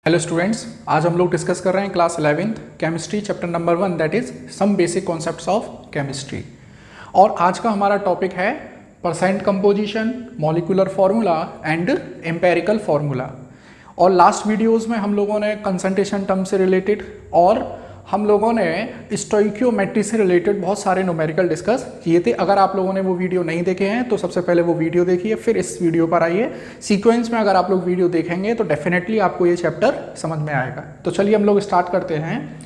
Hello students, आज हम लोग डिस्कस कर रहे हैं class 11th chemistry chapter number 1 that is some basic concepts of chemistry. और आज का हमारा टॉपिक है percent composition, molecular formula and empirical formula. और लास्ट वीडियोस में हम लोगों ने कंसंट्रेशन टर्म से रिलेटेड और हम लोगों ने स्टोइकियोमेट्री से रिलेटेड बहुत सारे न्यूमेरिकल डिस्कस किए थे। अगर आप लोगों ने वो वीडियो नहीं देखे हैं तो सबसे पहले वो वीडियो देखिए, फिर इस वीडियो पर आइए। सीक्वेंस में अगर आप लोग वीडियो देखेंगे तो डेफिनेटली आपको ये चैप्टर समझ में आएगा। तो चलिए हम लोग स्टार्ट करते हैं।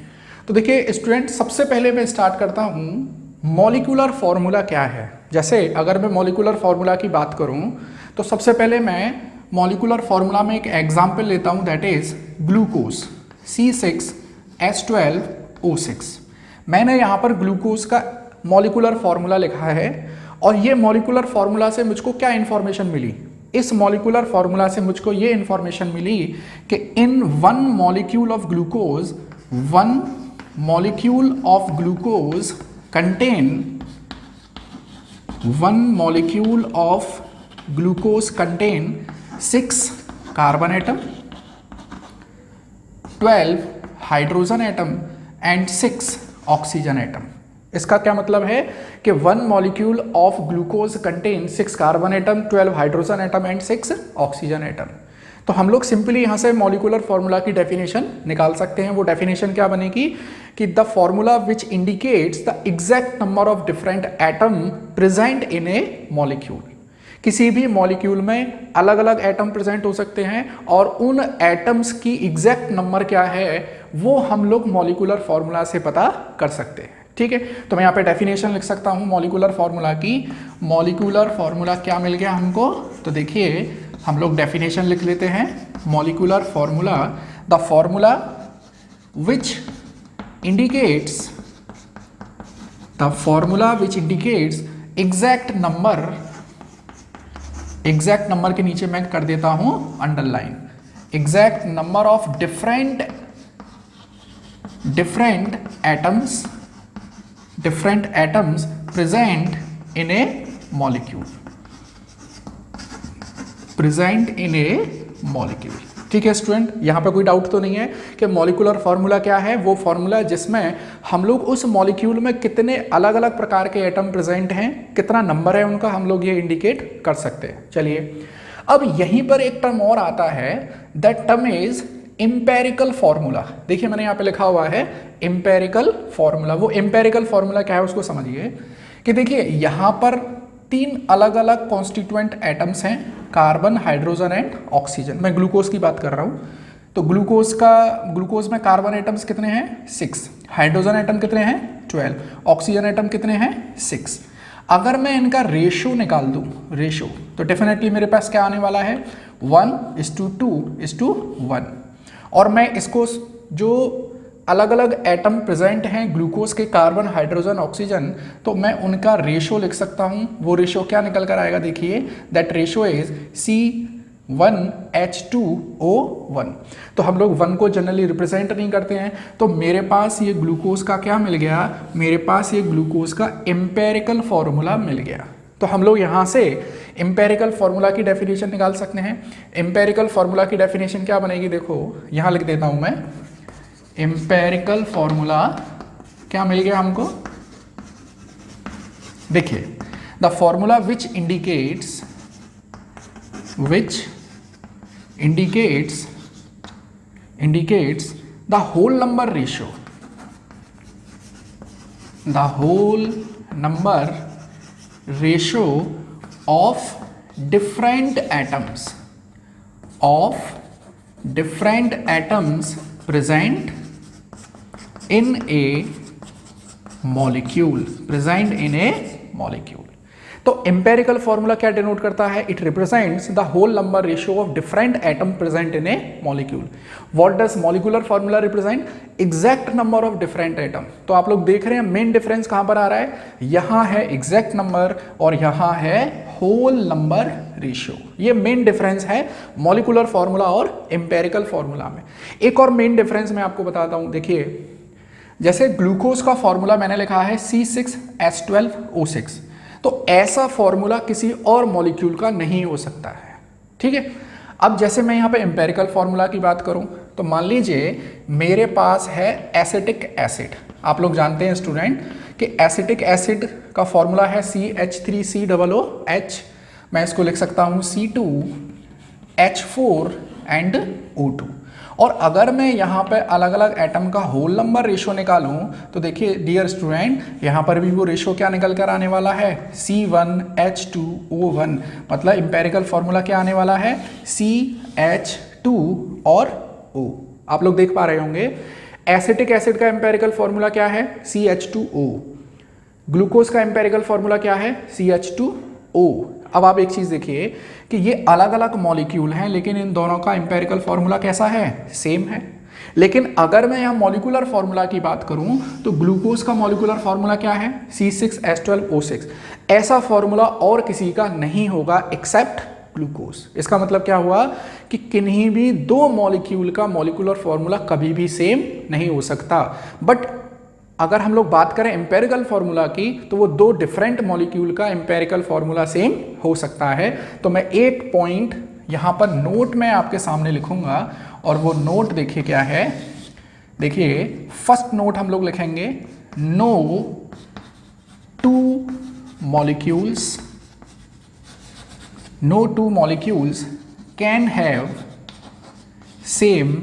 तो देखिए स्टूडेंट, सबसे पहले मैं स्टार्ट करता हूँ मॉलिक्यूलर फार्मूला क्या है। जैसे अगर मैं मॉलिक्यूलर फार्मूला की बात करूँ तो सबसे पहले मैं मॉलिक्यूलर फार्मूला में एक एग्जाम्पल लेता हूँ, दैट इज ग्लूकोज C6H12O6। मैंने यहाँ पर ग्लूकोज का मॉलिक्यूलर फार्मूला लिखा है और ये मॉलिक्यूलर फार्मूला से मुझको क्या इन्फॉर्मेशन मिली। इस मॉलिक्यूलर फार्मूला से मुझको ये इन्फॉर्मेशन मिली कि in one molecule of glucose contain 6 carbon atom, 12 hydrogen atom and 6 oxygen atom. इसका क्या मतलब है कि one molecule of glucose contain 6 carbon atom, 12 hydrogen atom and 6 oxygen atom. तो हम लोग सिंपली यहाँ से मॉलिक्यूलर फार्मूला की डेफिनेशन निकाल सकते हैं। वो डेफिनेशन क्या बनेगी कि the formula which indicates the exact number of different atom present in a molecule. किसी भी मॉलिक्यूल में अलग अलग एटम प्रेजेंट हो सकते हैं और उन एटम्स की एग्जैक्ट नंबर क्या है वो हम लोग मॉलिक्यूलर फार्मूला से पता कर सकते हैं। ठीक है, तो मैं यहाँ पे डेफिनेशन लिख सकता हूँ मॉलिक्यूलर फार्मूला की। मॉलिक्यूलर फार्मूला क्या मिल गया हमको, तो देखिए हम लोग डेफिनेशन लिख लेते हैं। Molecular formula, the formula which indicates exact number के नीचे मैं कर देता हूं underline, exact number of different atoms present in a molecule. ठीक है स्टूडेंट, यहाँ पे कोई डाउट तो नहीं है कि मॉलिक्यूलर फार्मूला क्या है। वो फार्मूला जिसमें हम लोग उस मॉलिक्यूल में कितने अलग अलग प्रकार के एटम प्रेजेंट हैं, कितना नंबर है उनका, हम लोग ये इंडिकेट कर सकते हैं। चलिए, अब यहीं पर एक टर्म और आता है, that term is empirical formula. देखिए मैंने यहाँ पे लिखा हुआ है एम्पेरिकल फार्मूला। वो एम्पेरिकल फार्मूला क्या है उसको समझिए कि देखिए यहाँ पर 3 अलग अलग कॉन्स्टिट्यूएंट एटम्स हैं, कार्बन, हाइड्रोजन एंड ऑक्सीजन। मैं ग्लूकोज की बात कर रहा हूँ। तो ग्लूकोज में कार्बन एटम्स कितने हैं 6, हाइड्रोजन एटम कितने हैं 12, ऑक्सीजन एटम कितने हैं 6। अगर मैं इनका रेशो निकाल दूँ तो डेफिनेटली मेरे पास क्या आने वाला है 1:2:1। और मैं इसको जो अलग अलग एटम प्रेजेंट हैं ग्लूकोज के, कार्बन, हाइड्रोजन, ऑक्सीजन, तो मैं उनका रेशो लिख सकता हूं। वो रेशो क्या निकल कर आएगा, देखिए दैट रेशो इज C1H2O1। तो हम लोग 1 को जनरली रिप्रेजेंट नहीं करते हैं, तो मेरे पास ये ग्लूकोज का क्या मिल गया, मेरे पास ये ग्लूकोज का एम्पेरिकल फार्मूला मिल गया। तो हम लोग यहाँ से एम्पेरिकल फार्मूला की डेफिनेशन निकाल सकते हैं। एम्पेरिकल फार्मूला की डेफिनेशन क्या बनेगी, देखो यहाँ लिख देता हूँ मैं। एम्पेरिकल फार्मूला क्या मिल गया हमको, देखिए the formula which indicates the whole number ratio of different atoms present in a molecule। तो एम्पेरिकल फार्मूला क्या डिनोट करता है, it represents the whole number ratio of different atom present in a molecule. What does molecular formula represent, exact number of different atom. तो आप लोग देख रहे हैं मेन डिफरेंस कहां पर आ रहा है, यहां है एग्जैक्ट नंबर और यहां है होल नंबर रेशियो। ये मेन डिफरेंस है मॉलिक्यूलर फार्मूला और एम्पेरिकल फार्मूला में। एक और मेन डिफरेंस मैं आपको बताता हूं, देखिए जैसे ग्लूकोज का फार्मूला मैंने लिखा है C6H12O6, तो ऐसा फॉर्मूला किसी और मॉलिक्यूल का नहीं हो सकता है। ठीक है, अब जैसे मैं यहाँ पे एम्पेरिकल फॉर्मूला की बात करूँ तो मान लीजिए मेरे पास है एसिटिक एसिड। आप लोग जानते हैं स्टूडेंट कि एसिटिक एसिड का फॉर्मूला है CH3COOH। मैं इसको लिख सकता हूँ C2H4 एंड O2। और अगर मैं यहाँ पे अलग अलग एटम का होल नंबर रेशो निकालूं तो देखिए डियर स्टूडेंट, यहाँ पर भी वो रेशो क्या निकल कर आने वाला है, C1H2O1। मतलब इंपेरिकल फॉर्मूला क्या आने वाला है, CH2 और O। आप लोग देख पा रहे होंगे एसिटिक एसिड का इंपेरिकल फॉर्मूला क्या है, CH2O। ग्लूकोज का इंपेरिकल फॉर्मूला क्या है, CH2O। अब आप एक चीज देखिए कि ये अलग अलग मॉलिक्यूल हैं, लेकिन इन दोनों का इंपेरिकल फॉर्मूला कैसा है, सेम है। लेकिन अगर मैं यहाँ मॉलिक्यूलर फॉर्मूला की बात करूं तो ग्लूकोज का मॉलिक्यूलर फॉर्मूला क्या है, C6H12O6। ऐसा फॉर्मूला और किसी का नहीं होगा एक्सेप्ट ग्लूकोज। इसका मतलब क्या हुआ कि किन्हीं भी दो मॉलिक्यूल का मॉलिक्यूलर फॉर्मूला कभी भी सेम नहीं हो सकता। बट अगर हम लोग बात करें एम्पेरिकल फॉर्मूला की तो वो दो डिफरेंट मॉलिक्यूल का एम्पेरिकल फॉर्मूला सेम हो सकता है। तो मैं एक पॉइंट यहाँ पर नोट में आपके सामने लिखूंगा और वो नोट देखिए क्या है। देखिए फर्स्ट नोट हम लोग लिखेंगे, no two molecules can have same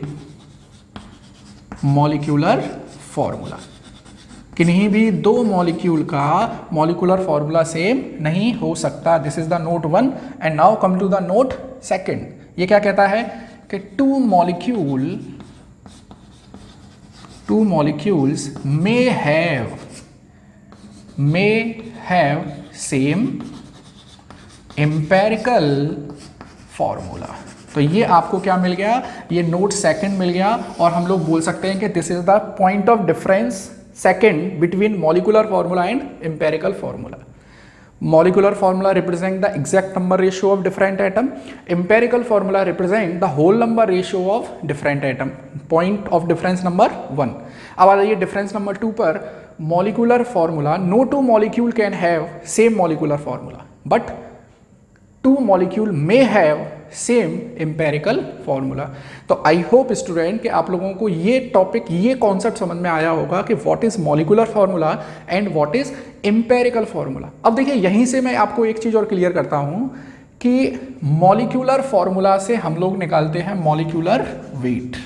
molecular formula. किन्हीं भी दो मॉलिक्यूल का मॉलिक्यूलर फॉर्मूला सेम नहीं हो सकता। This is the note 1 and now come to the note 2। ये क्या कहता है कि two molecules may have same empirical formula. तो ये आपको क्या मिल गया, ये नोट 2 मिल गया। और हम लोग बोल सकते हैं कि this is the point of difference second between molecular formula and empirical formula. Molecular formula represent the exact number ratio of different atom. Empirical formula represent the whole number ratio of different atom. Point of difference number 1. अब आ जाइए difference number 2 पर। Molecular formula, no two molecule can have same molecular formula, but two molecule may have same empirical formula. तो I hope student कि आप लोगों को ये टॉपिक, ये कॉन्सेप्ट समझ में आया होगा कि what is molecular formula and what is empirical formula. अब देखिए यहीं से मैं आपको एक चीज और क्लियर करता हूं कि मॉलिक्यूलर फॉर्मूला से हम लोग निकालते हैं मॉलिक्यूलर वेट।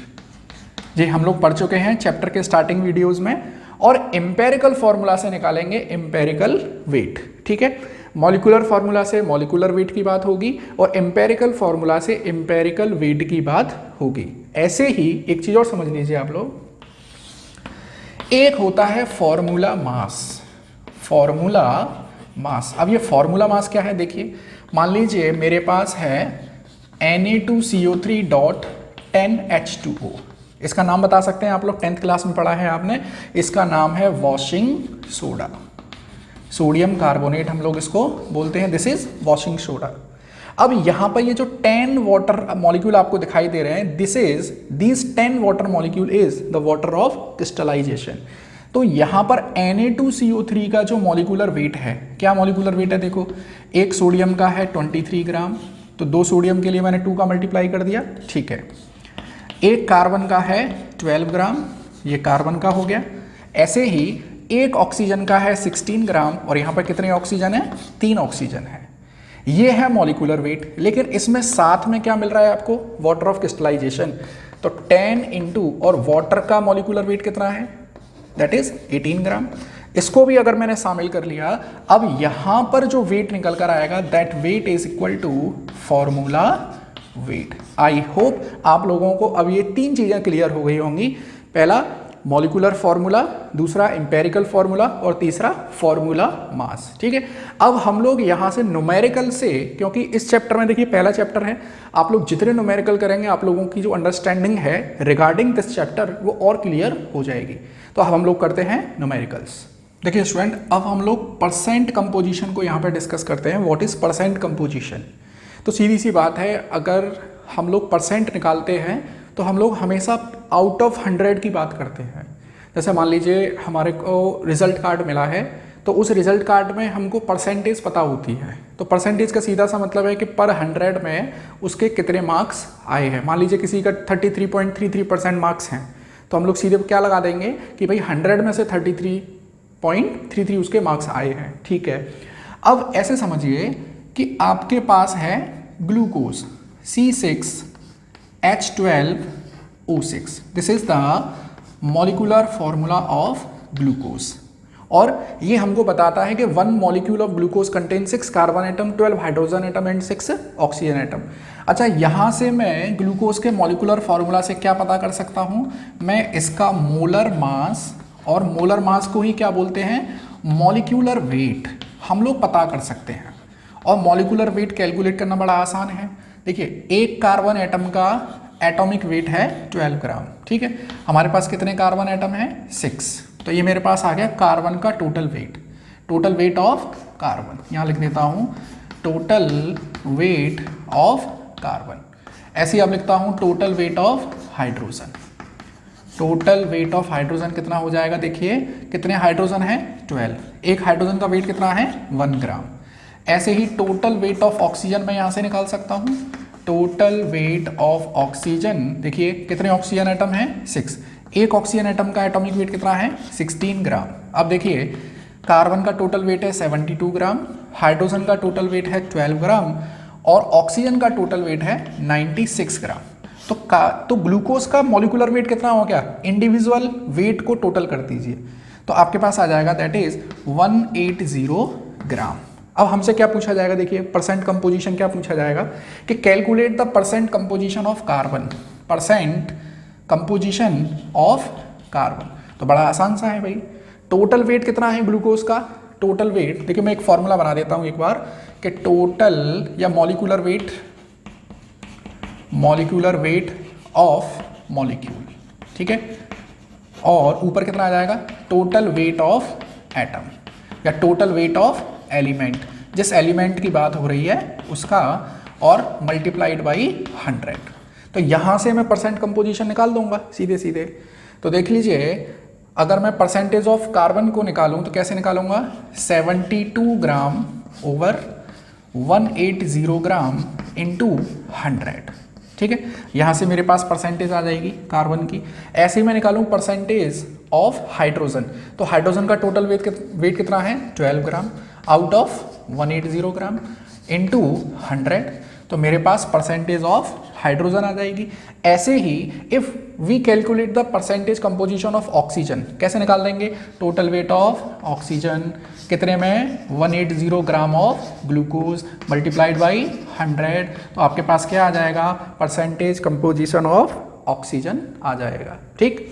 जी हम लोग पढ़ चुके हैं चैप्टर के स्टार्टिंग वीडियोज में। और एम्पेरिकल फॉर्मूला से निकालेंगे एम्पेरिकल वेट। ठीक है, मॉलिक्यूलर फॉर्मूला से मॉलिक्यूलर वेट की बात होगी और एम्पेरिकल फॉर्मूला से एम्पेरिकल वेट की बात होगी। ऐसे ही एक चीज और समझ लीजिए आप लोग, एक होता है फॉर्मूला मास। अब ये फॉर्मूला मास क्या है, देखिए मान लीजिए मेरे पास है Na2CO3.10H2O। इसका नाम बता सकते हैं आप लोग, 10th क्लास में पढ़ा है आपने। इसका नाम है वॉशिंग सोडा, सोडियम कार्बोनेट हम लोग इसको बोलते हैं। This is washing soda. अब यहां पर ये जो 10 वाटर मॉलिक्यूल आपको दिखाई दे रहे हैं, this 10 water molecule is the water of crystallisation. तो यहां पर Na2CO3 का जो मॉलिक्यूलर वेट है, क्या मॉलिक्यूलर वेट है, देखो एक सोडियम का है 23 ग्राम, तो 2 सोडियम के लिए मैंने 2 का मल्टीप्लाई कर दिया। ठीक है, एक कार्बन का है 12 ग्राम, ये कार्बन का हो गया। ऐसे ही एक ऑक्सीजन का है 16 ग्राम और यहां पर कितने ऑक्सीजन है, 3 ऑक्सीजन है। ये है मॉलिक्यूलर वेट। लेकिन इसमें साथ में क्या मिल रहा है आपको, वाटर ऑफ क्रिस्टलाइजेशन। तो 10 इंटू और वाटर का मॉलिक्यूलर वेट कितना है, दैट इज 18 ग्राम। इसको भी अगर मैंने शामिल कर लिया, अब यहां पर जो वेट निकल कर आएगा that weight is equal to formula weight. I hope आप लोगों को अब ये 3 चीजें क्लियर हो गई होंगी। पहला मॉलिक्यूलर फॉर्मूला, दूसरा एम्पेरिकल फॉर्मूला और तीसरा फॉर्मूला मास। ठीक है, अब हम लोग यहां से न्यूमेरिकल से, क्योंकि इस चैप्टर में देखिए पहला चैप्टर है, आप लोग जितने न्यूमेरिकल करेंगे आप लोगों की जो अंडरस्टैंडिंग है रिगार्डिंग दिस चैप्टर वो और क्लियर हो जाएगी। तो अब हम लोग करते हैं न्यूमेरिकल्स। देखिए स्टूडेंट, अब हम लोग परसेंट कंपोजिशन को यहाँ पर डिस्कस करते हैं। What is percent composition? तो सीधी सी बात है, अगर हम लोग परसेंट निकालते हैं तो हम लोग हमेशा आउट ऑफ 100 की बात करते हैं। जैसे मान लीजिए हमारे को रिजल्ट कार्ड मिला है तो उस रिजल्ट कार्ड में हमको परसेंटेज पता होती है। तो परसेंटेज का सीधा सा मतलब है कि पर 100 में उसके कितने मार्क्स आए हैं। मान लीजिए किसी का 33.33% मार्क्स हैं, तो हम लोग सीधे क्या लगा देंगे कि भाई 100 में से 33.33 उसके मार्क्स आए हैं। ठीक है, अब ऐसे समझिए कि आपके पास है glucose C6H12O6, this is the molecular formula of glucose. और ये हमको बताता है कि 1 molecule of glucose contain 6 carbon atom, 12 hydrogen atom and 6 oxygen atom. अच्छा, यहाँ से मैं ग्लूकोज के मॉलिक्यूलर फॉर्मूला से क्या पता कर सकता हूँ, मैं इसका मोलर मास, और मोलर मास को ही क्या बोलते हैं, मॉलिक्यूलर वेट, हम लोग पता कर सकते हैं। और मॉलिक्यूलर वेट कैलकुलेट करना बड़ा आसान है। देखिए, एक कार्बन एटम का एटॉमिक वेट है 12 ग्राम। ठीक है, हमारे पास कितने कार्बन एटम है, 6, तो ये मेरे पास आ गया कार्बन का टोटल वेट ऑफ कार्बन। यहाँ लिख देता हूँ टोटल वेट ऑफ कार्बन। ऐसे ही अब लिखता हूँ total weight of hydrogen. Total weight of hydrogen कितना हो जाएगा, देखिए कितने हाइड्रोजन है, 12। एक हाइड्रोजन का वेट कितना है, 1 ग्राम। ऐसे ही टोटल वेट ऑफ ऑक्सीजन मैं यहाँ से निकाल सकता हूँ। टोटल वेट ऑफ ऑक्सीजन, देखिए कितने ऑक्सीजन एटम हैं, 6। एक ऑक्सीजन एटम का एटॉमिक वेट कितना है, 16 ग्राम। अब देखिए, कार्बन का टोटल वेट है 72 ग्राम, हाइड्रोजन का टोटल वेट है 12 ग्राम, और ऑक्सीजन का टोटल वेट है 96 ग्राम। तो ग्लूकोज का मॉलिक्यूलर वेट कितना हो गया, इंडिविजुअल वेट को टोटल कर दीजिए, तो आपके पास आ जाएगा दैट इज 180 ग्राम। अब हमसे क्या पूछा जाएगा, देखिए परसेंट कंपोजिशन क्या पूछा जाएगा कि calculate the percent composition of carbon, percent composition of carbon. तो बड़ा आसान सा है भाई, टोटल वेट कितना है ग्लूकोज का, टोटल वेट, देखिए मैं एक फॉर्मूला बना देता हूं एक बार कि टोटल या मॉलिक्यूलर वेट ऑफ मॉलिक्यूल, ठीक है, और ऊपर कितना आ जाएगा, टोटल वेट ऑफ एटम या टोटल वेट ऑफ एलिमेंट, जिस एलिमेंट की बात हो रही है उसका, और मल्टीप्लाइड बाई 100। तो यहाँ से मैं परसेंट कंपोजिशन निकाल दूंगा सीधे सीधे। तो देख लीजिए, अगर मैं परसेंटेज ऑफ कार्बन को निकालूं तो कैसे निकालूंगा, 72 ग्राम ओवर 180 ग्राम इंटू 100। ठीक है, यहाँ से मेरे पास परसेंटेज आ जाएगी कार्बन की। ऐसे ही मैं निकालूं परसेंटेज ऑफ हाइड्रोजन, तो हाइड्रोजन का टोटल वेट कितना है, 12 gram out of 180 gram into 100, तो मेरे पास परसेंटेज ऑफ हाइड्रोजन आ जाएगी। ऐसे ही if we calculate the percentage composition of oxygen, कैसे निकाल देंगे, टोटल वेट ऑफ ऑक्सीजन कितने में, 180 gram of glucose multiplied by 100, तो आपके पास क्या आ जाएगा, परसेंटेज कंपोजिशन ऑफ ऑक्सीजन आ जाएगा। ठीक,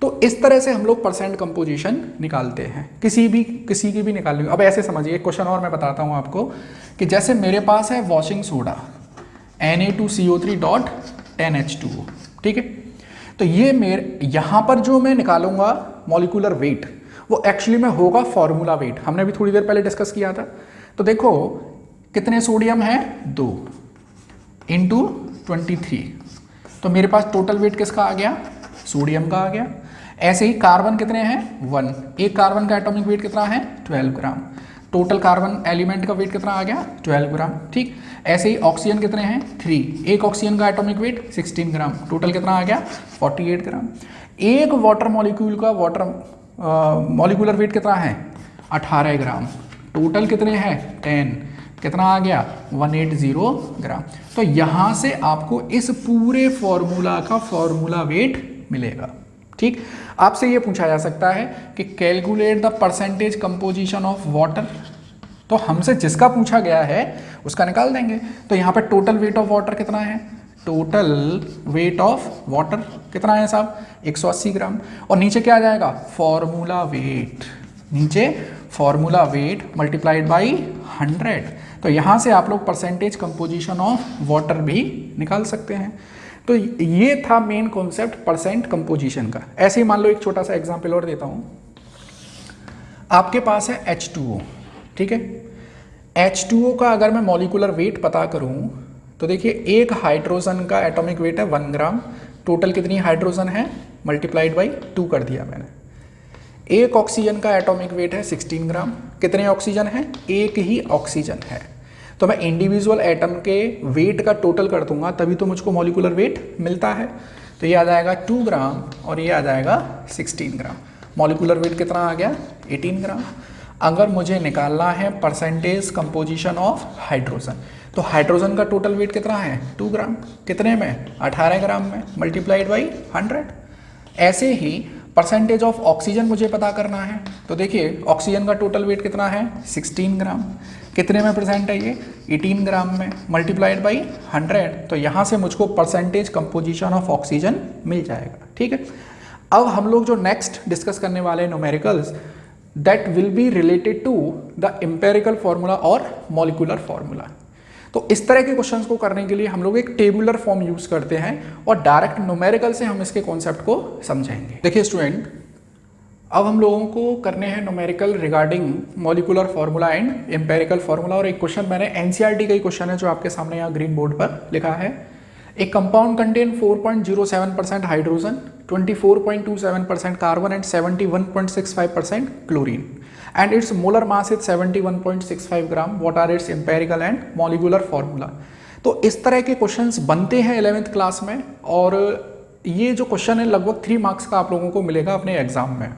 तो इस तरह से हम लोग परसेंट कंपोजिशन निकालते हैं, किसी की भी निकाल ली। अब ऐसे समझिए, क्वेश्चन और मैं बताता हूँ आपको कि जैसे मेरे पास है वॉशिंग सोडा Na2CO3.10H2O, ठीक है, तो ये मेरे यहाँ पर जो मैं निकालूंगा मॉलिक्यूलर वेट, वो एक्चुअली में होगा फॉर्मूला वेट, हमने भी थोड़ी देर पहले डिस्कस किया था। तो देखो कितने सोडियम है, 2 इंटू 23, तो मेरे पास टोटल वेट किसका आ गया, सोडियम का आ गया। ऐसे ही कार्बन कितने हैं, 1, एक कार्बन का एटॉमिक वेट कितना है, 12 ग्राम, टोटल कार्बन एलिमेंट का वेट कितना आ गया, 12 ग्राम। ठीक, ऐसे ही ऑक्सीजन कितने हैं, 3, एक ऑक्सीजन का एटॉमिक वेट 16 ग्राम, टोटल कितना आ गया, 48 ग्राम। एक वाटर मॉलिक्यूल का मॉलिक्यूलर वेट कितना है, 18 ग्राम, टोटल कितने हैं, 10, कितना आ गया, 180 ग्राम। तो यहाँ से आपको इस पूरे फॉर्मूला का फॉर्मूला वेट मिलेगा। ठीक, आपसे ये पूछा जा सकता है कि calculate the percentage composition of water, तो हमसे जिसका पूछा गया है उसका निकाल देंगे। तो यहाँ पे टोटल वेट ऑफ वाटर कितना है, टोटल वेट ऑफ वाटर कितना है साहब, 180 ग्राम, और नीचे क्या आ जाएगा, फॉर्मूला वेट, नीचे फॉर्मूला वेट मल्टीप्लाइड बाई 100। तो यहाँ से आप लोग परसेंटेज कंपोजिशन ऑफ वाटर भी निकाल सकते हैं। तो ये था मेन कॉन्सेप्ट परसेंट कंपोजिशन का। ऐसे ही मान लो एक छोटा सा एग्जांपल और देता हूँ, आपके पास है H2O, ठीक है, H2O का अगर मैं मॉलिक्यूलर वेट पता करूँ तो देखिए एक हाइड्रोजन का एटॉमिक वेट है 1 ग्राम, टोटल कितनी हाइड्रोजन है, मल्टीप्लाइड बाई 2 कर दिया मैंने। एक ऑक्सीजन का एटॉमिक वेट है 16 ग्राम। कितने ऑक्सीजन है? एक ही ऑक्सीजन है। तो मैं इंडिविजुअल एटम के वेट का टोटल कर दूंगा तभी तो मुझको मॉलिक्यूलर वेट मिलता है। तो ये आ जाएगा 2 ग्राम और ये आ जाएगा 16 ग्राम। मॉलिक्यूलर वेट कितना आ गया? 18 ग्राम। अगर मुझे निकालना है परसेंटेज कंपोजिशन ऑफ हाइड्रोजन, तो हाइड्रोजन का टोटल वेट कितना है? 2 ग्राम। कितने में? 18 ग्राम में, मल्टीप्लाइड बाई 100। ऐसे ही परसेंटेज ऑफ ऑक्सीजन मुझे पता करना है। तो देखिए ऑक्सीजन का टोटल वेट कितना है? 16 ग्राम। कितने में प्रेजेंट है ये? 18 ग्राम में, मल्टीप्लाइड बाई 100। तो यहाँ से मुझको परसेंटेज कंपोजिशन ऑफ ऑक्सीजन मिल जाएगा। ठीक है, अब हम लोग जो नेक्स्ट डिस्कस करने वाले हैं numericals, that will be related to the empirical formula और मॉलिक्यूलर फॉर्मूला। तो इस तरह के क्वेश्चंस को करने के लिए हम लोग एक टेबुलर फॉर्म यूज करते हैं और डायरेक्ट न्यूमेरिकल से हम इसके कॉन्सेप्ट को समझेंगे। देखिए स्टूडेंट, अब हम लोगों को करने हैं numerical regarding molecular formula and empirical formula. और एक क्वेश्चन मैंने एनसीईआरटी का ही क्वेश्चन है जो आपके सामने यहाँ ग्रीन बोर्ड पर लिखा है। एक compound contain 4.07% hydrogen, 24.27% carbon and 71.65% chlorine and its molar mass is 71.65 gram. What are its empirical and molecular formula? तो इस तरह के क्वेश्चंस बनते हैं 11th क्लास में और ये जो क्वेश्चन है लगभग 3 मार्क्स का आप लोगों को मिलेगा अपने एग्जाम में।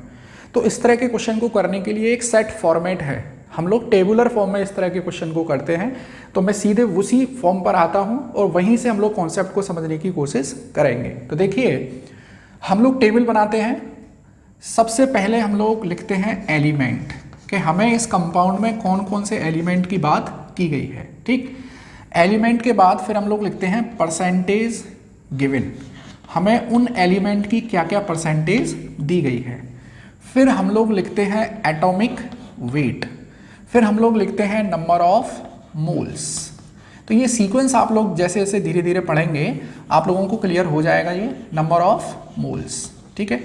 तो इस तरह के क्वेश्चन को करने के लिए एक सेट फॉर्मेट है। हम लोग टेबुलर फॉर्म में इस तरह के क्वेश्चन को करते हैं। तो मैं सीधे उसी फॉर्म पर आता हूँ और वहीं से हम लोग कॉन्सेप्ट को समझने की कोशिश करेंगे। तो देखिए हम लोग टेबल बनाते हैं। सबसे पहले हम लोग लिखते हैं एलिमेंट, कि हमें इस कंपाउंड में कौन कौन से एलिमेंट की बात की गई है। ठीक, एलिमेंट के बाद फिर हम लोग लिखते हैं परसेंटेज गिवन, हमें उन एलिमेंट की क्या क्या परसेंटेज दी गई है। फिर हम लोग लिखते हैं एटॉमिक वेट, फिर हम लोग लिखते हैं नंबर ऑफ मोल्स। तो ये सीक्वेंस आप लोग जैसे जैसे धीरे धीरे पढ़ेंगे आप लोगों को क्लियर हो जाएगा ये नंबर ऑफ मोल्स। ठीक है,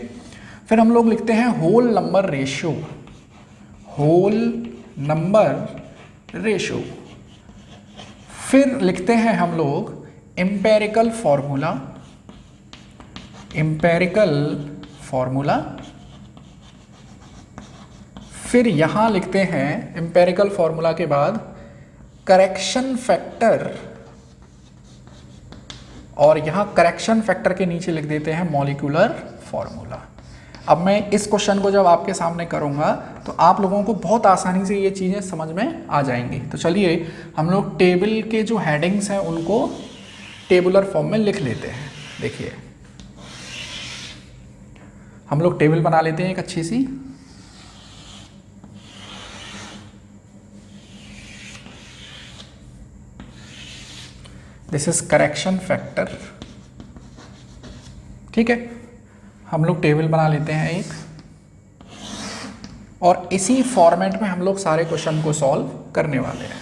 फिर हम लोग लिखते हैं whole number ratio, whole number ratio. फिर लिखते हैं हम लोग एम्पेरिकल फॉर्मूला, एम्पेरिकल फॉर्मूला। फिर यहां लिखते हैं एम्पेरिकल फॉर्मूला के बाद करेक्शन फैक्टर, और यहां करेक्शन फैक्टर के नीचे लिख देते हैं मॉलिक्यूलर फॉर्मूला। अब मैं इस क्वेश्चन को जब आपके सामने करूंगा तो आप लोगों को बहुत आसानी से ये चीज़ें समझ में आ जाएंगी। तो चलिए हम लोग टेबल के जो हेडिंग्स हैं उनको टेबुलर फॉर्म में लिख लेते हैं। देखिए हम लोग टेबल बना लेते हैं एक अच्छी सी। This is correction factor. ठीक है, हम लोग टेबल बना लेते हैं एक, और इसी फॉर्मेट में हम लोग सारे क्वेश्चन को सॉल्व करने वाले हैं।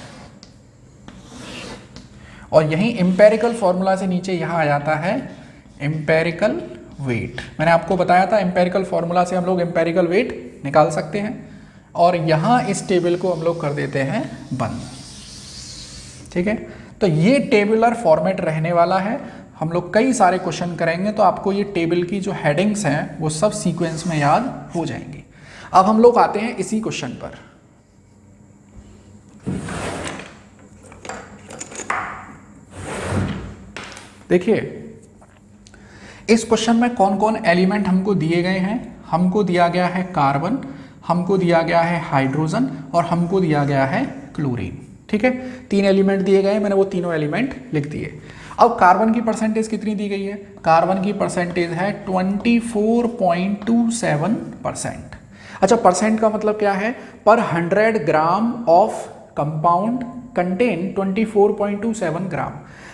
और यहीं एम्पेरिकल फॉर्मूला से नीचे यहां आ जाता है एम्पेरिकल वेट। मैंने आपको बताया था एम्पेरिकल फॉर्मूला से हम लोग एम्पेरिकल वेट निकाल सकते हैं, और यहां इस टेबल को हम लोग कर देते हैं बंद। ठीक है, तो ये टेबुलर फॉर्मेट रहने वाला है। हम लोग कई सारे क्वेश्चन करेंगे तो आपको ये टेबल की जो हेडिंग्स हैं वो सब सीक्वेंस में याद हो जाएंगी। अब हम लोग आते हैं इसी क्वेश्चन पर। देखिए इस क्वेश्चन में कौन कौन एलिमेंट हमको दिए गए हैं। हमको दिया गया है कार्बन, हमको दिया गया है हाइड्रोजन और हमको दिया गया है क्लोरीन। ठीक है, 3 एलिमेंट दिए गए हैं, मैंने वो तीनों एलिमेंट लिख दिए। अब कार्बन की परसेंटेज कितनी दी गई है? कार्बन की परसेंटेज है 24.27%। अच्छा, परसेंट का मतलब क्या है? पर 100 ग्राम ऑफ कंपाउंड कंटेन 24.27 ग्राम।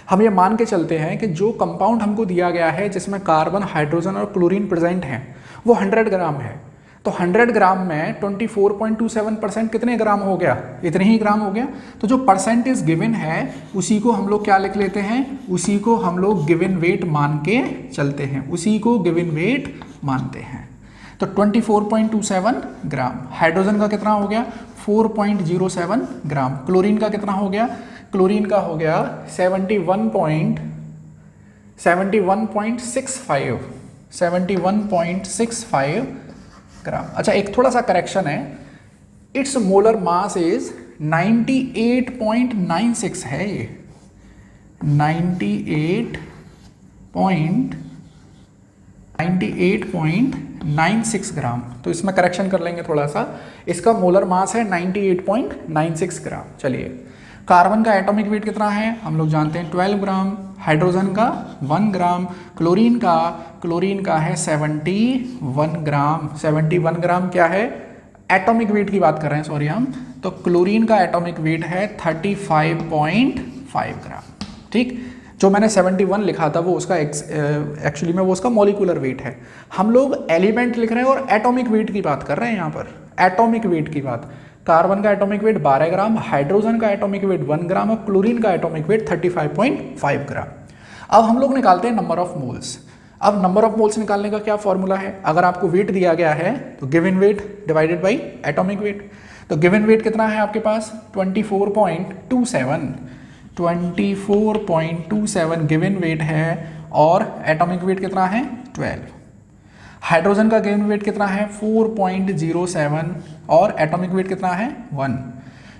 हम ये मान के चलते हैं कि जो कंपाउंड हमको दिया गया है जिसमें कार्बन, हाइड्रोजन और क्लोरीन प्रेजेंट हैं वो 100 ग्राम है। तो 100 ग्राम में 24.27% कितने ग्राम हो गया? इतने ही ग्राम हो गया। तो जो परसेंटेज गिवन है उसी को हम लोग क्या लिख लेते हैं? उसी को हम लोग गिवन वेट मान के चलते हैं, उसी को गिवन वेट मानते हैं। तो 24.27 ग्राम। हाइड्रोजन का कितना हो गया? 4.07 ग्राम। क्लोरीन का कितना हो गया? क्लोरीन का हो गया 71.65 ग्राम। अच्छा, एक थोड़ा सा करेक्शन है, इट्स मोलर मास इज 98.96 है, ये 98.96 ग्राम। तो इसमें करेक्शन कर लेंगे थोड़ा सा, इसका मोलर मास है 98.96 ग्राम। चलिए, कार्बन का एटॉमिक वेट कितना है हम लोग जानते हैं 12 ग्राम, हाइड्रोजन का 1 ग्राम, क्लोरीन का है 71 ग्राम। 71 ग्राम क्या है, एटॉमिक वेट की बात कर रहे हैं, सॉरी हम। तो क्लोरीन का एटॉमिक वेट है 35.5 ग्राम। ठीक, जो मैंने 71 लिखा था वो उसका एक्चुअली में वो उसका मॉलिक्यूलर वेट है। हम लोग एलिमेंट लिख रहे हैं और एटॉमिक वेट की बात कर रहे हैं यहाँ पर, एटॉमिक वेट की बात। कार्बन का एटॉमिक वेट 12 ग्राम, हाइड्रोजन का एटॉमिक वेट 1 ग्राम और क्लोरीन का एटॉमिक वेट 35.5 ग्राम। अब हम लोग निकालते हैं नंबर ऑफ मोल्स। अब नंबर ऑफ मोल्स निकालने का क्या फॉर्मूला है, अगर आपको वेट दिया गया है तो given weight divided by atomic weight. तो गिवन वेट कितना है आपके पास 24.27 गिवन वेट है, और एटॉमिक वेट कितना है 12। हाइड्रोजन का गिवन वेट कितना है 4.07 और एटॉमिक वेट कितना है 1।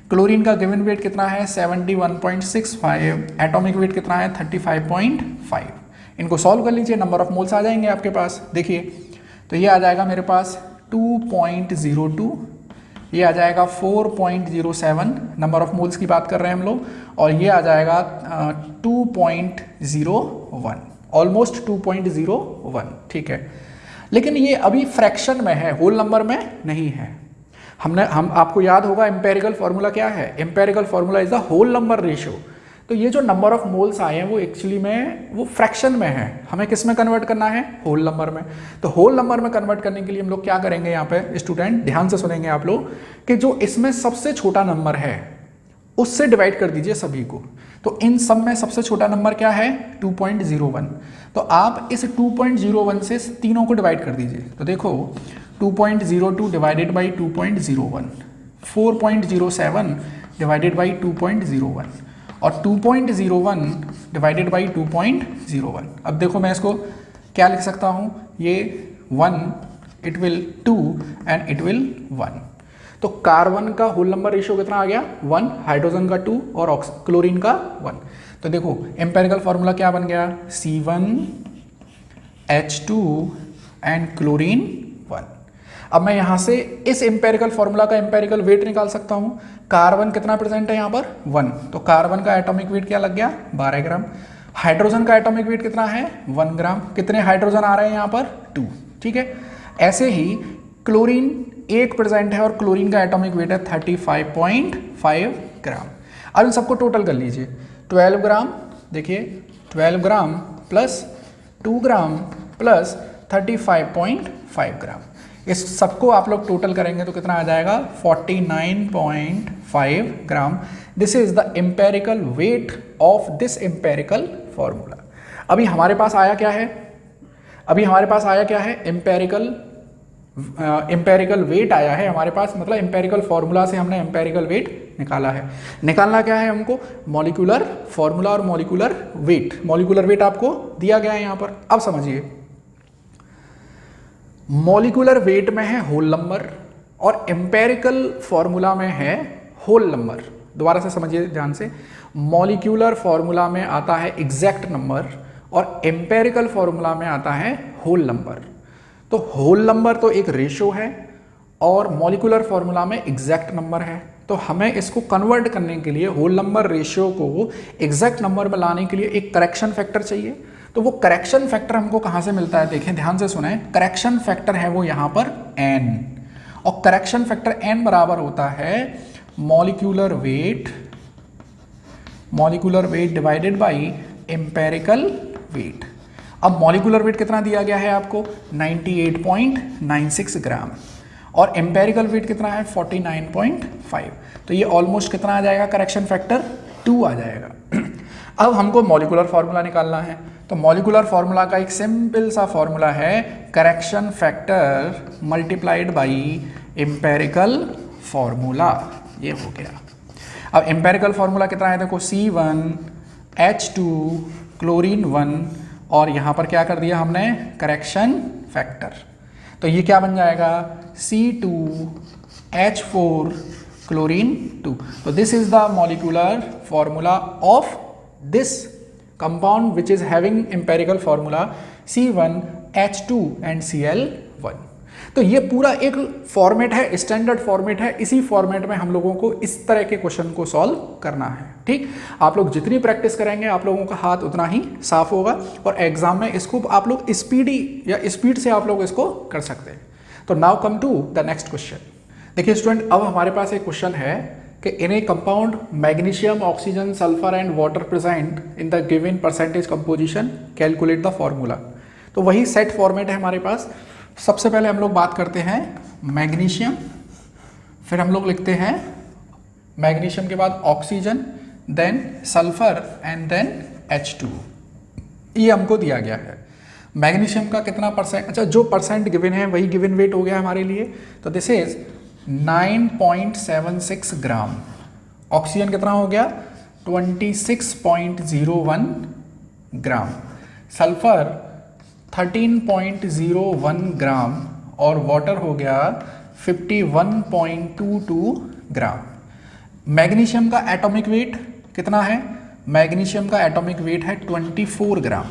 क्लोरीन का गिवन वेट कितना है 71.65, एटॉमिक वेट कितना है 35.5। इनको सॉल्व कर लीजिए, नंबर ऑफ मोल्स आ जाएंगे आपके पास। देखिए, तो ये आ जाएगा मेरे पास 2.02, ये आ जाएगा 4.07, नंबर ऑफ मोल्स की बात कर रहे हैं हम लोग, और ये आ जाएगा 2.01, ऑलमोस्ट 2.01। ठीक है, लेकिन ये अभी फ्रैक्शन में है, होल नंबर में नहीं है। हम आपको याद होगा एम्पेरिकल फार्मूला क्या है, empirical formula is the whole number ratio. तो ये जो नंबर ऑफ मोल्स आए हैं वो एक्चुअली में वो फ्रैक्शन में है, हमें किस में कन्वर्ट करना है, होल नंबर में। तो होल नंबर में कन्वर्ट करने के लिए हम लोग क्या करेंगे, यहाँ पे स्टूडेंट ध्यान से सुनेंगे आप लोग, कि जो इसमें सबसे छोटा नंबर है उससे डिवाइड कर दीजिए सभी को। तो इन सब में सबसे छोटा नंबर क्या है 2.01, तो आप इस 2.01 से तीनों को डिवाइड कर दीजिए। तो देखो 2.02 डिवाइडेड बाई 2.01, 4.07 डिवाइडेड बाई 2.01 और 2.01 डिवाइडेड बाई 2.01। अब देखो मैं इसको क्या लिख सकता हूँ, ये 1, it will 2 and it will 1। तो कार्बन का होल नंबर रेशियो कितना आ गया 1, हाइड्रोजन का 2 और क्लोरीन का 1। तो देखो एम्पेरिकल फार्मूला क्या बन गया C1H2 एंड क्लोरीन 1। अब मैं यहां से इस एम्पेरिकल फार्मूला का एम्पेरिकल वेट निकाल सकता हूं। कार्बन कितना प्रेजेंट है यहाँ पर 1, तो कार्बन का एटॉमिक वेट क्या लग गया 12 ग्राम। हाइड्रोजन का एटॉमिक वेट कितना है 1 ग्राम। कितने हाइड्रोजन आ रहे हैं यहाँ पर 2। ठीक है, ऐसे ही क्लोरीन 1 प्रेजेंट है और क्लोरीन का एटॉमिक वेट है 35.5 ग्राम। अब इन सबको टोटल कर लीजिए, 12 ग्राम, देखिए 12 ग्राम प्लस 2 ग्राम प्लस 35.5 ग्राम, इस सबको आप लोग टोटल करेंगे तो कितना आ जाएगा 49.5 gram. This is the empirical weight of this empirical formula. अभी हमारे पास आया क्या है, एम्पेरिकल वेट आया है हमारे पास, मतलब एम्पेरिकल फॉर्मूला से हमने एम्पेरिकल वेट निकाला है। निकालना क्या है हमको, मॉलिक्यूलर फॉर्मूला और मॉलिक्यूलर वेट। मॉलिक्यूलर वेट आपको दिया गया है यहाँ पर। अब समझिए, मॉलिक्यूलर वेट में है होल नंबर और एम्पेरिकल फॉर्मूला में है होल नंबर। दोबारा से समझिए ध्यान से, मॉलिक्यूलर फॉर्मूला में आता है एग्जैक्ट नंबर और एम्पेरिकल फॉर्मूला में आता है होल नंबर। तो होल नंबर तो एक रेशियो है और मॉलिक्यूलर फॉर्मूला में एग्जैक्ट नंबर है। तो हमें इसको कन्वर्ट करने के लिए होल नंबर रेशियो को एग्जैक्ट नंबर में लाने के लिए एक करेक्शन फैक्टर चाहिए। तो वो करेक्शन फैक्टर हमको कहाँ से मिलता है, देखें ध्यान से सुने। करेक्शन फैक्टर है वो यहाँ पर n, और करेक्शन फैक्टर n बराबर होता है molecular weight divided by empirical weight. अब मॉलिक्यूलर वेट कितना दिया गया है आपको 98.96 ग्राम और एम्पेरिकल वेट कितना है 49.5। तो ये ऑलमोस्ट कितना आ जाएगा, करेक्शन फैक्टर 2 आ जाएगा। अब हमको मॉलिक्यूलर फार्मूला निकालना है। तो मॉलिक्यूलर फार्मूला का एक सिंपल सा फार्मूला है correction factor multiplied by empirical formula. ये हो गया। अब एम्पेरिकल फार्मूला कितना है देखो C1H2 क्लोरीन 1 और यहाँ पर क्या कर दिया हमने करेक्शन फैक्टर। तो ये क्या बन जाएगा, C2H4 क्लोरीन 2। तो this is the molecular formula of this compound which is having empirical formula C1H2 and Cl1। तो ये पूरा एक फॉर्मेट है, स्टैंडर्ड फॉर्मेट है। इसी फॉर्मेट में हम लोगों को इस तरह के क्वेश्चन को सॉल्व करना है। ठीक, आप लोग जितनी प्रैक्टिस करेंगे आप लोगों का हाथ उतना ही साफ होगा और एग्जाम में इसको आप लोग स्पीड से आप लोग इसको कर सकते हैं। तो now come to the next question. देखिए स्टूडेंट, अब हमारे पास एक क्वेश्चन है कि in a compound magnesium, oxygen, sulphur and water present in the given percentage composition, calculate the formula. तो वही सेट फॉर्मेट है हमारे पास। सबसे पहले हम लोग बात करते हैं मैग्नीशियम, फिर हम लोग लिखते हैं मैग्नीशियम के बाद oxygen, then sulphur and then H2। ये हमको दिया गया है। मैग्नीशियम का कितना परसेंट, अच्छा जो परसेंट गिवन है वही गिवन वेट हो गया हमारे लिए। तो दिस इज 9.76 ग्राम। ऑक्सीजन कितना हो गया, 26.01 ग्राम। सल्फर 13.01 ग्राम और वाटर हो गया 51.22 ग्राम। मैग्नीशियम का एटॉमिक वेट कितना है, मैग्नीशियम का एटॉमिक वेट है 24 ग्राम।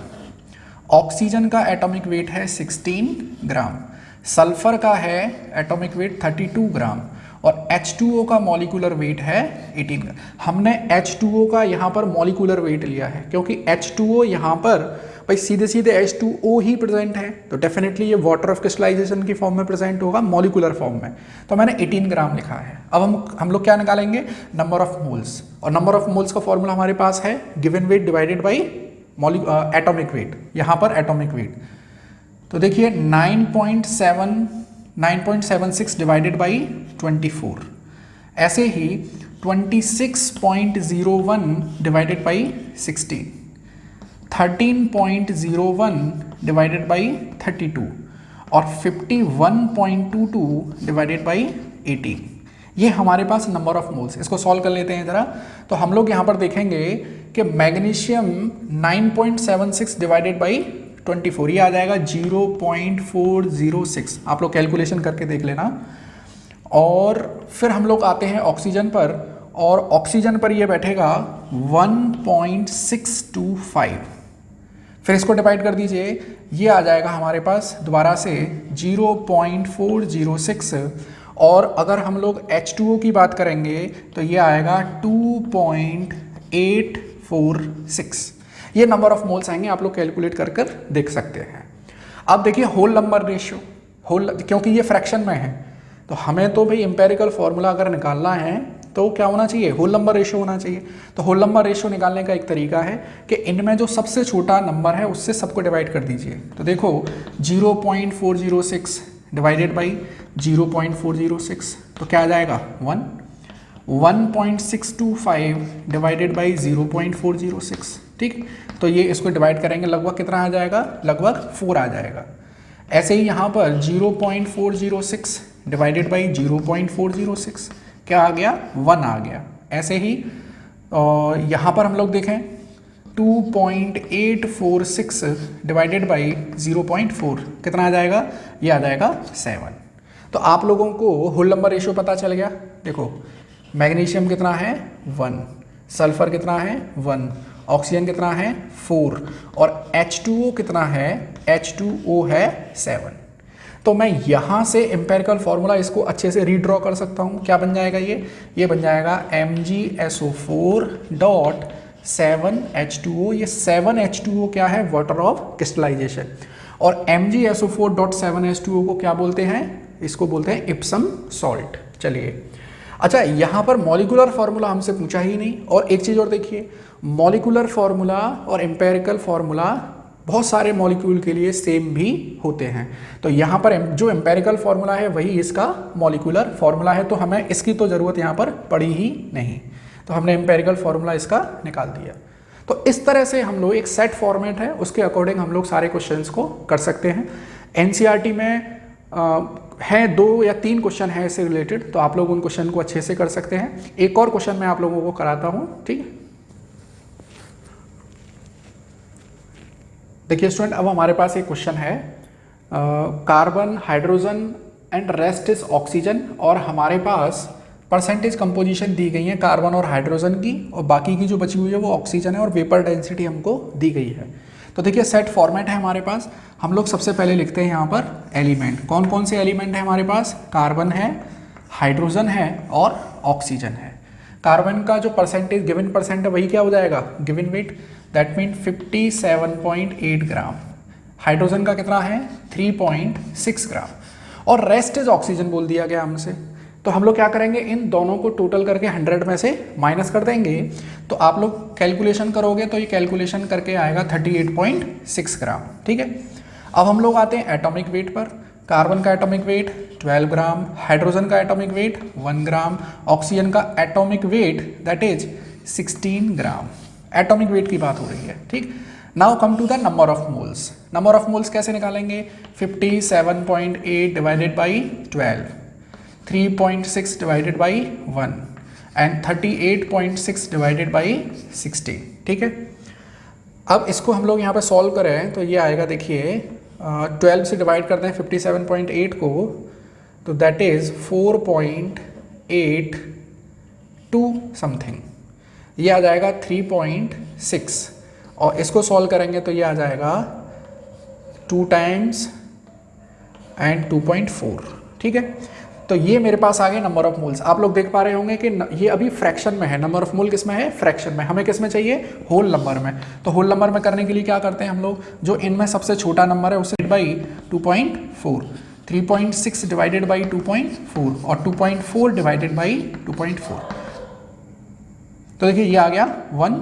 ऑक्सीजन का एटॉमिक वेट है 16 ग्राम। सल्फर का है एटॉमिक वेट 32 ग्राम और H2O का मॉलिक्यूलर वेट है 18 ग्राम। हमने H2O का यहाँ पर मॉलिक्यूलर वेट लिया है क्योंकि H2O यहाँ पर भाई सीधे सीधे H2O ही प्रेजेंट है, तो डेफिनेटली ये वाटर ऑफ क्रिस्टलाइजेशन की फॉर्म में प्रेजेंट होगा, मॉलिक्यूलर फॉर्म में। तो मैंने 18 ग्राम लिखा है। अब हम लोग क्या निकालेंगे, नंबर ऑफ मोल्स, और नंबर ऑफ मोल्स का फॉर्मूला हमारे पास है given weight divided by atomic weight, यहाँ पर एटॉमिक वेट। तो देखिए 9.76 डिवाइडेड बाई 24, ऐसे ही 26.01 डिवाइडेड बाई 16, 13.01 डिवाइडेड बाई 32 और 51.22 डिवाइडेड बाई 18। ये हमारे पास नंबर ऑफ मोल्स। इसको सॉल्व कर लेते हैं ज़रा। तो हम लोग यहाँ पर देखेंगे कि मैग्नीशियम 9.76 डिवाइडेड बाई 24, ये आ जाएगा 0.406। आप लोग कैलकुलेशन करके देख लेना। और फिर हम लोग आते हैं ऑक्सीजन पर, और ऑक्सीजन पर ये बैठेगा 1.625। फिर इसको डिवाइड कर दीजिए, ये आ जाएगा हमारे पास दोबारा से 0.406। और अगर हम लोग H2O की बात करेंगे तो ये आएगा 2.846। ये नंबर ऑफ मोल्स आएंगे, आप लोग कैलकुलेट कर कर देख सकते हैं। अब देखिए होल नंबर रेशियो, क्योंकि ये फ्रैक्शन में है तो हमें तो भाई एम्पेरिकल फॉर्मूला अगर निकालना है तो क्या होना चाहिए, होल नंबर रेशियो होना चाहिए। तो होल नंबर रेशियो निकालने का एक तरीका है कि इनमें जो सबसे छोटा नंबर है उससे सबको डिवाइड कर दीजिए। तो देखो 0.406 डिवाइडेड बाई 0.406 तो क्या आ जाएगा 1। 1.625 डिवाइडेड बाई 0.406, ठीक। तो ये इसको डिवाइड करेंगे लगभग कितना आ जाएगा, लगभग 4 आ जाएगा। ऐसे ही यहाँ पर 0.406 डिवाइडेड बाई 0.406 क्या आ गया, 1 आ गया। ऐसे ही यहाँ पर हम लोग देखें 2.846 डिवाइडेड बाई 0.4 कितना आ जाएगा, ये आ जाएगा 7। तो आप लोगों को होल नंबर रेशियो पता चल गया। देखो मैग्नीशियम कितना है 1, सल्फर कितना है 1, ऑक्सीजन कितना है 4 और H2O कितना है, H2O है 7। तो मैं यहाँ से एम्पेरिकल फॉर्मूला इसको अच्छे से रीड्रॉ कर सकता हूँ। क्या बन जाएगा ये बन जाएगा MgSO4.7H2O। ये 7H2O क्या है, वाटर ऑफ क्रिस्टलाइजेशन। और MgSO4.7H2O को क्या बोलते हैं, इसको बोलते हैं इप्सम सॉल्ट। चलिए अच्छा, यहाँ पर मॉलिक्यूलर फार्मूला हमसे पूछा ही नहीं। और एक चीज़ और देखिए, मॉलिक्यूलर फार्मूला और एम्पेरिकल फार्मूला बहुत सारे मॉलिक्यूल के लिए सेम भी होते हैं। तो यहाँ पर जो एम्पेरिकल फार्मूला है वही इसका मॉलिक्यूलर फार्मूला है, तो हमें इसकी तो ज़रूरत यहाँ पर पड़ी ही नहीं। तो हमने एम्पेरिकल फार्मूला इसका निकाल दिया। तो इस तरह से हम लोग एक सेट फॉर्मेट है उसके अकॉर्डिंग हम लोग सारे क्वेश्चंस को कर सकते हैं। एनसीईआरटी में है 2 या 3 क्वेश्चन है इससे रिलेटेड, तो आप लोग उन क्वेश्चन को अच्छे से कर सकते हैं। एक और क्वेश्चन मैं आप लोगों को कराता हूँ, ठीक है। देखिए स्टूडेंट, अब हमारे पास एक क्वेश्चन है carbon, hydrogen and rest is oxygen, और हमारे पास परसेंटेज कंपोजिशन दी गई है कार्बन और हाइड्रोजन की, और बाकी की जो बची हुई है वो ऑक्सीजन है, और वेपर डेंसिटी हमको दी गई है। तो देखिए सेट फॉर्मेट है हमारे पास। हम लोग सबसे पहले लिखते हैं यहाँ पर एलिमेंट। कौन कौन से एलिमेंट है हमारे पास? कार्बन है, हाइड्रोजन है और ऑक्सीजन है। कार्बन का जो परसेंटेज गिवन परसेंट है वही क्या हो जाएगा? Given weight, that mean 57.8 gram. Hydrogen का कितना है? 3.6 ग्राम। और रेस्ट इज ऑक्सीजन बोल दिया गया हमसे, तो हम लोग क्या करेंगे, इन दोनों को टोटल करके 100 में से माइनस कर देंगे। तो आप लोग कैलकुलेशन करोगे तो ये कैलकुलेशन करके आएगा 38.6 ग्राम। ठीक है, अब हम लोग आते हैं एटॉमिक वेट पर। कार्बन का एटॉमिक वेट 12 ग्राम, हाइड्रोजन का एटॉमिक वेट 1 ग्राम, ऑक्सीजन का atomic weight that is 16 gram. Atomic weight की बात हो रही है। ठीक, now come to the number of moles. Number of moles कैसे निकालेंगे? 57.8 divided by 12, 3.6 divided by 1 and 38.6 divided by 16। ठीक है, अब इसको हम लोग यहाँ पर सॉल्व करें तो ये आएगा, देखिए 12 से डिवाइड करते हैं 57.8 को, तो दैट इज़ 4.82 समथिंग, ये आ जाएगा 3.6, और इसको सॉल्व करेंगे तो ये आ जाएगा 2 टाइम्स एंड 2.4। ठीक है, तो ये मेरे पास आ गए नंबर ऑफ मोल्स। आप लोग देख पा रहे होंगे कि ये अभी फ्रैक्शन में है। नंबर ऑफ मोल किस में है? फ्रैक्शन में। हमें किस में चाहिए? होल नंबर में। तो होल नंबर में करने के लिए क्या करते हैं हम लोग, जो इनमें सबसे छोटा नंबर है उससे बाई 2.4, 3.6 डिवाइडेड बाई 2.4 और 2.4 डिवाइडेड बाई 2.4। तो देखिए ये आ गया 1,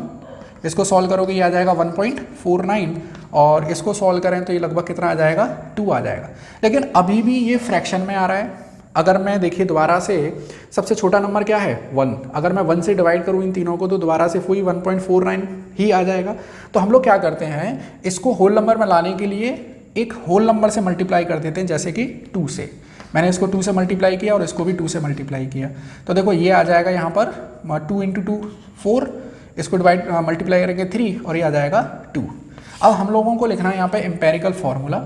इसको सॉल्व करोगे ये आ जाएगा 1.49, और इसको सॉल्व करें तो ये लगभग कितना आ जाएगा? 2 आ जाएगा। लेकिन अभी भी ये फ्रैक्शन में आ रहा है। अगर मैं देखिए दोबारा से, सबसे छोटा नंबर क्या है? 1। अगर मैं 1 से डिवाइड करूँ इन तीनों को तो दोबारा से वही 1.49 ही आ जाएगा। तो हम लोग क्या करते हैं, इसको होल नंबर में लाने के लिए एक होल नंबर से मल्टीप्लाई कर देते हैं, जैसे कि 2 से। मैंने इसको 2 से मल्टीप्लाई किया और इसको भी 2 से मल्टीप्लाई किया, तो देखो ये आ जाएगा यहाँ पर 2 × 2 4, इसको डिवाइड मल्टीप्लाई करेंगे 3 और ये आ जाएगा 2। अब हम लोगों को लिखना है यहाँ पे एम्पेरिकल फॉर्मूला।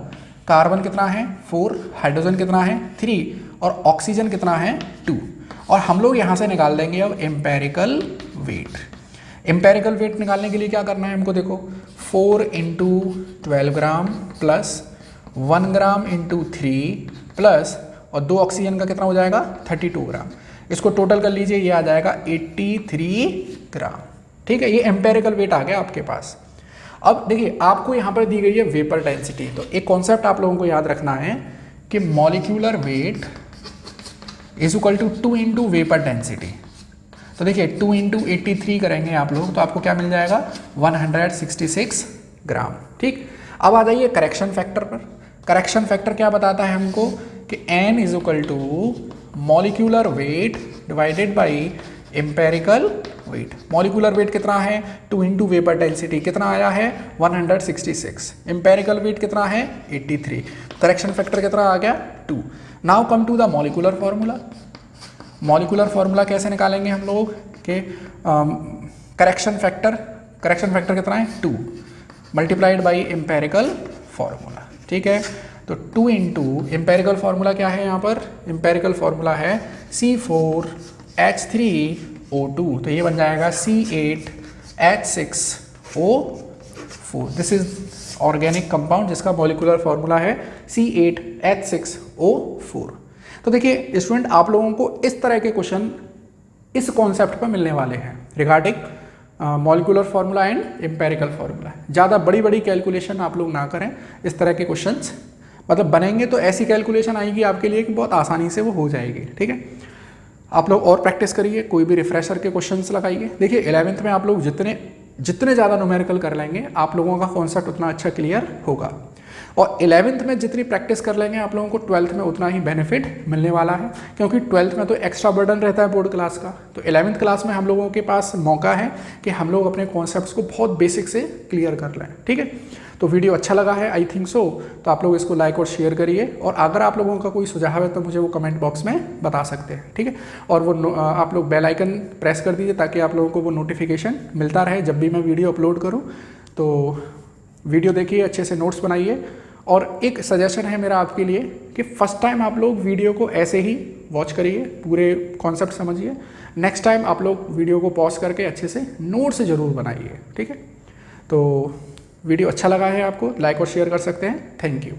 कार्बन कितना है? 4, हाइड्रोजन कितना है? 3 और ऑक्सीजन कितना है? 2। और हम लोग यहाँ से निकाल देंगे अब एम्पेरिकल वेट। एम्पेरिकल वेट निकालने के लिए क्या करना है हमको, देखो 4 × 12 ग्राम प्लस 1 ग्राम × 3 प्लस, और 2 ऑक्सीजन का कितना हो जाएगा? 32 ग्राम। इसको टोटल कर लीजिए, ये आ जाएगा 83 ग्राम। ठीक है, ये एम्पेरिकल वेट आ गया आपके पास। अब देखिए आपको यहाँ पर दी गई है वेपर डेंसिटी। तो एक कॉन्सेप्ट आप लोगों को याद रखना है कि molecular weight is equal to 2 × vapour density. तो देखिए 2 × 83 करेंगे आप लोग तो आपको क्या मिल जाएगा? 166 ग्राम। ठीक, अब आ जाइए करेक्शन फैक्टर पर। करेक्शन फैक्टर क्या बताता है हमको कि n is equal to molecular weight divided by empirical weight. Molecular weight कितना है? 2 × वेपर डेंसिटी कितना आया है? 166। एम्पेरिकल वेट कितना है? 83। करेक्शन फैक्टर कितना आ गया? 2। Now come to the molecular formula. Molecular formula कैसे निकालेंगे हम लोग के करेक्शन फैक्टर कितना है? 2 मल्टीप्लाइड बाई एम्पेरिकल फार्मूला। ठीक है, तो 2 × एम्पेरिकल फार्मूला क्या है यहाँ पर? एम्पेरिकल फार्मूला है C4H3O2, तो ये बन जाएगा C8H6O4। This is organic compound जिसका मॉलिक्यूलर फार्मूला है C8H6O4। तो देखिए स्टूडेंट, आप लोगों को इस तरह के क्वेश्चन इस कॉन्सेप्ट पर मिलने वाले हैं regarding molecular formula and empirical formula. ज़्यादा बड़ी बड़ी कैलकुलेशन आप लोग ना करें, इस तरह के क्वेश्चंस मतलब बनेंगे तो ऐसी कैलकुलेशन आएगी आपके लिए कि बहुत आसानी से वो हो जाएगी। ठीक है, आप लोग और प्रैक्टिस करिए, कोई भी रिफ्रेशर के क्वेश्चंस लगाइए। देखिए 11th में आप लोग जितने ज़्यादा न्यूमेरिकल कर लेंगे आप लोगों का कॉन्सेप्ट उतना अच्छा क्लियर होगा, और 11th में जितनी प्रैक्टिस कर लेंगे आप लोगों को 12th में उतना ही बेनिफिट मिलने वाला है, क्योंकि 12th में तो एक्स्ट्रा बर्डन रहता है बोर्ड क्लास का। तो 11th क्लास में हम लोगों के पास मौका है कि हम लोग अपने कॉन्सेप्ट्स को बहुत बेसिक से क्लियर कर लें। ठीक है, तो वीडियो अच्छा लगा है आई थिंक सो, तो आप लोग इसको लाइक और शेयर करिए, और अगर आप लोगों का कोई सुझाव है तो मुझे वो कमेंट बॉक्स में बता सकते हैं। ठीक है, और वो आप लोग बेल आइकन प्रेस कर दीजिए ताकि आप लोगों को वो नोटिफिकेशन मिलता रहे जब भी मैं वीडियो अपलोड करूँ। तो वीडियो देखिए, अच्छे से नोट्स बनाइए, और एक सजेशन है मेरा आपके लिए कि फर्स्ट टाइम आप लोग वीडियो को ऐसे ही वॉच करिए, पूरे कॉन्सेप्ट समझिए। नेक्स्ट टाइम आप लोग वीडियो को पॉज करके अच्छे से नोट्स ज़रूर बनाइए, ठीक है। तो वीडियो अच्छा लगा है आपको, लाइक और शेयर कर सकते हैं। Thank you.